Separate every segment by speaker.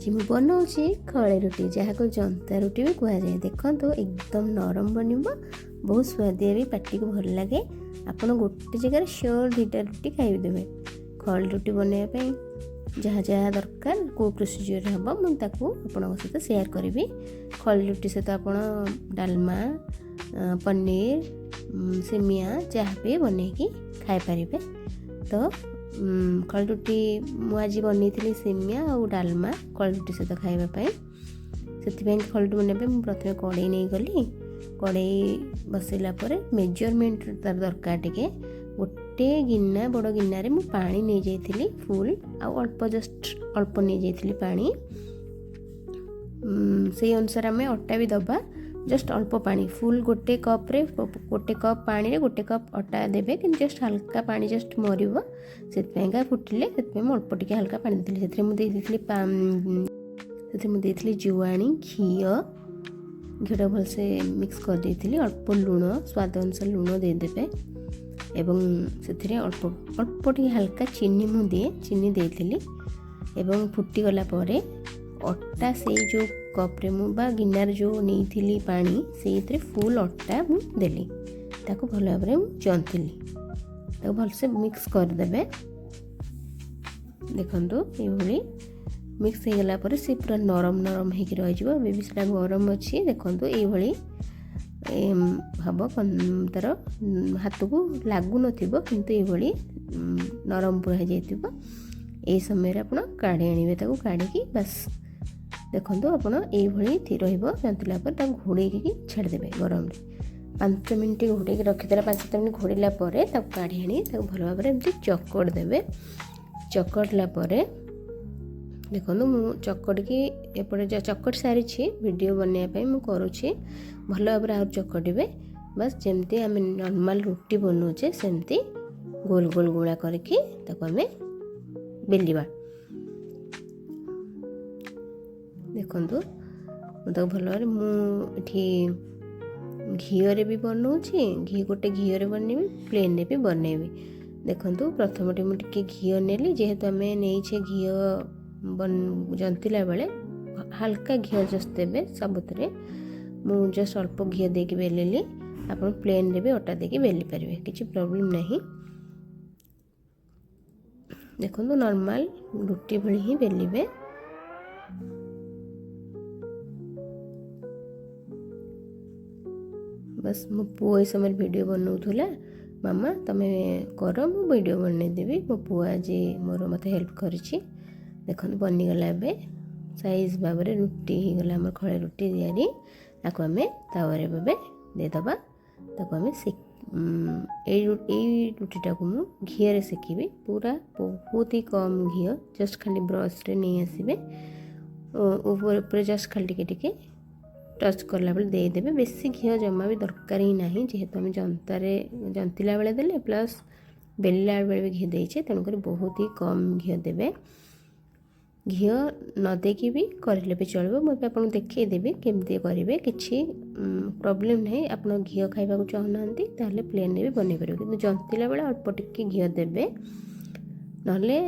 Speaker 1: आज ମୁଁ बनाऊँगी खड़े रुटी जहाँ को जंता रुटी भी कहुए। देखो एकदम नरम बनब बहुत स्वादिया भी पाटी को भल लगे। आप गोटे जगह श्योर 2टा रुटी खाईदेवे। खड़े रुटी बनवाई जहाँ जहाँ दरकार को प्रोसीजर हम मुझे सहित सेयार करी। खड़े रुटी सहित आप डालमा पनीर सेमिया जहाँ भी बनईकि खाईपारे। तो खड़े रुटी मुझे बनई सेमिया और डालमा खड़े रुटी सहित खावाई से खड़े रुटी बनवाई मुझे प्रथम कड़े नहीं गली। कड़े बसैला मेजरमेंट तार दरकार टे गोटे गिना बड़ गिनारे मु पानी नहीं जाइली फुल आउ अल्प जस्ट अल्प नहीं जाइली पानी से अनुसार आम अटा भी दबा जस्ट अल्प पानी फुल गोटे कप रे गोटे कप पानी रे गोटे कप अटा देबे कि जस्ट हल्का पानी जस्ट मरिबो से फुटिले अल्प टिके हल्का पानी देली से जुआणी घीटा भलसे मिक्स कर देती अल्प लुण स्वाद अनुसार लुण देदेवे एवं से अल्प अल्प टी हल्का चीनी मुझे चीनी देती एवं फुटी गला परे अटा से जो कप्रे मुझा गिनार जो नहीं पानी से फुल अटा मुझे ताको भल भाव में जंतिली भलसे मिक्स करदे। देखो ये मिक्स हो गला पर से पूरा नरम नरम होकर रही से गरम अच्छी। देखो ये हम तार हाथ को लगुन किंतु ये नरम पूरा हो जाइए। ये समय आप काढ़ी आने काढ़ी बस देखो आप ये जंतला घोड़े छाड़देवे गरम 5 मिनट घोड़े रखीदे 5-7 मिनट घोड़ला काढ़ी आनी भल भाव में चकड़ देवे। चकड़ला देखो मु चकड़ी एपटे चकड़ सारी वीडियो बनवाई मुझे करुँची भल भाव में चकड़े बस जमती आम नॉर्मल रुटी बनाऊे सेमती गोल गोल गोला करके आम बेलिबा। देखो तो भल भाव मुझे घीरे भी बनाऊँगी घी गोटे घीरे बनैबी प्लेन भी बनैबी। देखो प्रथम मुझे घी नेली जेहेतु आम नहीं घी जंतिला बेले हल्का घी जस्ट देवे सबुत मु जस्ट अल्प घी देके बेलिली आप प्लेन रे भी अटा देके बेली पारे किसी प्रॉब्लम नहीं। देखो नॉर्मल रुटी भली ही बेलिबे। बस मो पुओ ये समय वीडियो बनाऊला मामा तुम्हें कर मु वीडियो बनईदेवी मो पुओ आज मोर मत हेल्प करिछि। देखो बनीगला ए साइज भाव में रुटी होगला आम खड़े रुटी तैयारी आपको आम तावे देदबा आम रुटीटा को मु घी सेकिबी पूरा बहुत ही कम घी जस्ट खाली ब्रश रे नहीं आसबे ऊपर जस्ट खाली टिके टच करला बेले देदेवे। बेसी घी जमा भी दरकार ही ना जेहेतु आम जंतिला बेले देले प्लस बेलला बेले भी घी देचे तेणुक बहुत ही कम घी देवे। घी न देकी भी करें भी चलो मुझे आपको देखदेवी केमती करेंगे किसी प्रॉब्लम नहीं। आप घी खाइबा चाहूना ताहले प्लेन भी बन पारे कि जंतिला बेले अल्प टिके घी देवे नले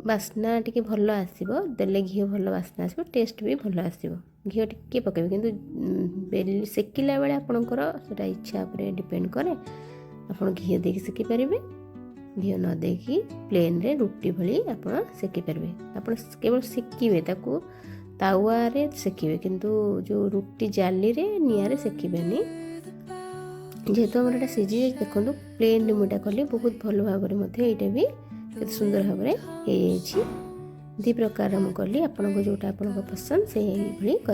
Speaker 1: बास्ना टिके भल आसो देले घी भल बास्ना आसो टेस्ट भी भल आसो। घी टिके पकेबे किंतु सेकिला बेले आपणकर सेटा इच्छा पर डिपेंड करे आप घी देकी सेकी पारे घी न देकी प्लेन रे रुटी भली आप सेकी पारे। आप केवल सेकिबे ताकू तावा रे सेकिबे किंतु जो रुटी जाली रे निया सेकिबेनी जेहेतु आम एटा सीझी देखो प्लेन रे मुटा कली बहुत भल भाव में यहाँ भी सुंदर भाव में हो दी प्रकार मुझे कली आपको जोटा आप पसंद से भली कर।